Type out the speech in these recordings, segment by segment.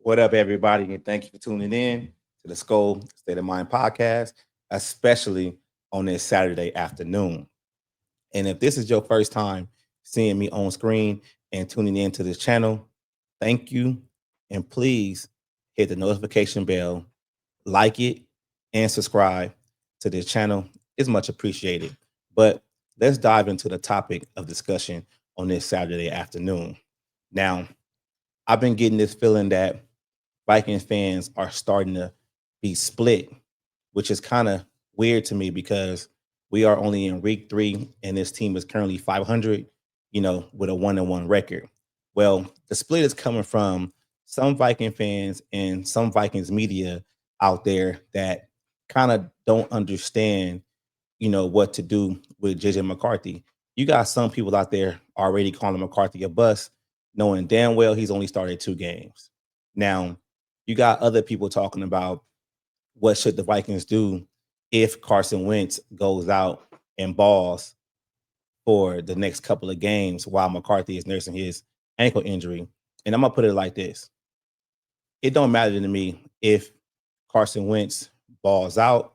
What up, everybody? And thank you for tuning in to the Skol State of Mind podcast, especially on this Saturday afternoon. And if this is your first time seeing me on screen and tuning into this channel, thank you. And please hit the notification bell, like it, and subscribe to this channel. It's much appreciated. But let's dive into the topic of discussion on this Saturday afternoon. Now, I've been getting this feeling that Vikings fans are starting to be split, which is kind of weird to me because we are only in week 3 and this team is currently 500, with a 1-1 record. Well, the split is coming from some Viking fans and some Vikings media out there that kind of don't understand, what to do with JJ McCarthy. You got some people out there already calling McCarthy a bust, knowing damn well he's only started 2 games. Now, you got other people talking about what should the Vikings do if Carson Wentz goes out and balls for the next couple of games while McCarthy is nursing his ankle injury. And I'm gonna put it like this: it don't matter to me if Carson Wentz balls out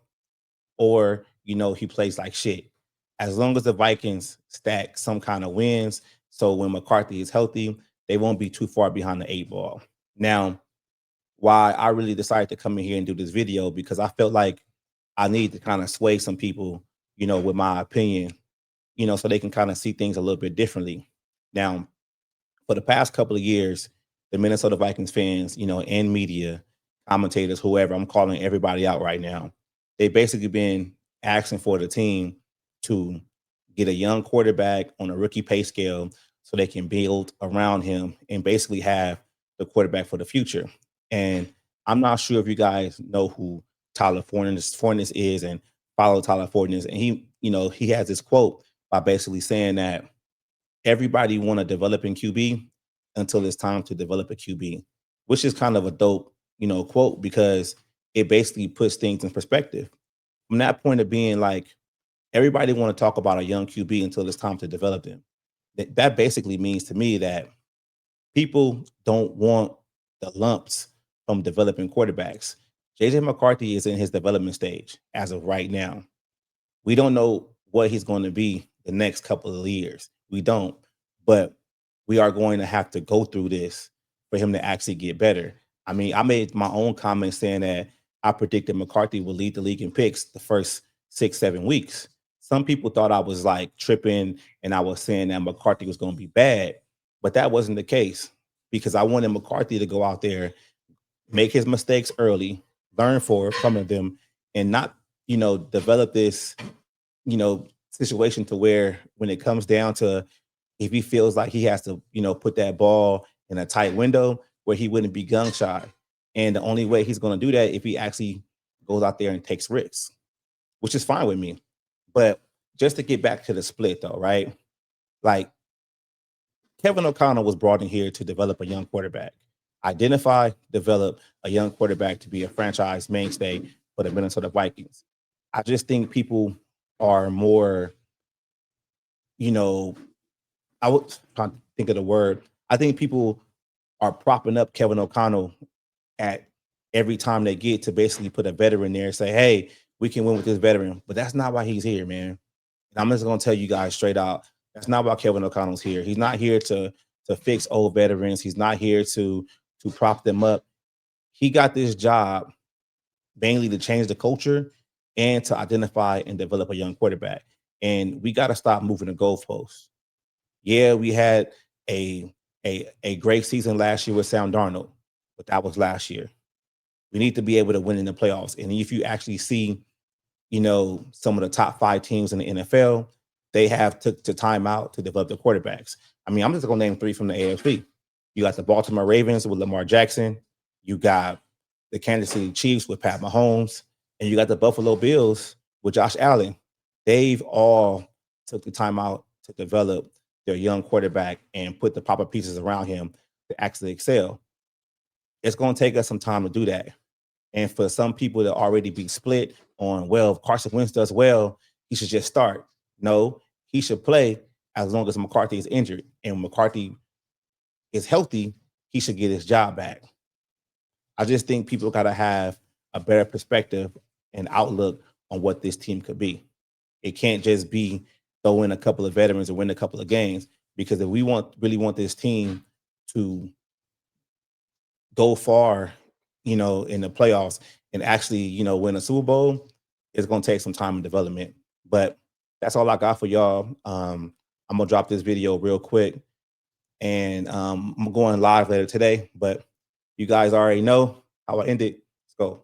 or he plays like shit. As long as the Vikings stack some kind of wins, so when McCarthy is healthy, they won't be too far behind the 8 ball. Now, why I really decided to come in here and do this video, because I felt like I need to kind of sway some people, with my opinion, so they can kind of see things a little bit differently. Now, for the past couple of years, the Minnesota Vikings fans, and media, commentators, whoever, I'm calling everybody out right now, they've basically been asking for the team to get a young quarterback on a rookie pay scale so they can build around him and basically have the quarterback for the future. And I'm not sure if you guys know who Tyler Forness is and follow Tyler Forness. And he has this quote by basically saying that everybody want to develop in QB until it's time to develop a QB, which is kind of a dope, quote, because it basically puts things in perspective. From that point of being, like, everybody want to talk about a young QB until it's time to develop them. That basically means to me that people don't want the lumps from developing quarterbacks. JJ McCarthy is in his development stage as of right now. We don't know what he's going to be the next couple of years. We don't. But we are going to have to go through this for him to actually get better. I mean, I made my own comment saying that I predicted McCarthy will lead the league in picks the first 6-7 weeks. Some people thought I was like tripping and I was saying that McCarthy was going to be bad, but that wasn't the case, because I wanted McCarthy to go out there, make his mistakes early, learn from them, and not, develop this, situation to where when it comes down to, if he feels like he has to, put that ball in a tight window, where he wouldn't be gun shy. And the only way he's going to do that if he actually goes out there and takes risks, which is fine with me. But just to get back to the split though, right? Like, Kevin O'Connell was brought in here to develop a young quarterback, develop a young quarterback to be a franchise mainstay for the Minnesota Vikings. I just think people are more, I was trying to think of the word. I think people are propping up Kevin O'Connell at every time they get to basically put a veteran there and say, hey, we can win with this veteran. But that's not why he's here, man. And I'm just going to tell you guys straight out, that's not why Kevin O'Connell's here. He's not here to fix old veterans. He's not here to prop them up. He got this job mainly to change the culture and to identify and develop a young quarterback. And we got to stop moving the goalposts. Yeah, we had a great season last year with Sam Darnold, but that was last year. We need to be able to win in the playoffs. And if you actually see, some of the top 5 teams in the NFL, they have took the time out to develop their quarterbacks. I mean, I'm just going to name 3 from the AFC. You got the Baltimore Ravens with Lamar Jackson. You got the Kansas City Chiefs with Pat Mahomes. And you got the Buffalo Bills with Josh Allen. They've all took the time out to develop their young quarterback and put the proper pieces around him to actually excel. It's going to take us some time to do that. And for some people to already be split on, well, if Carson Wentz does well, he should just start. No, he should play as long as McCarthy is injured. And when McCarthy is healthy, he should get his job back. I just think people got to have a better perspective and outlook on what this team could be. It can't just be throw in a couple of veterans and win a couple of games, because if we really want this team to go far, in the playoffs and actually, win a Super Bowl, it's going to take some time and development. But that's all I got for y'all. I'm going to drop this video real quick, and I'm going live later today, but you guys already know how I end it. Let's go.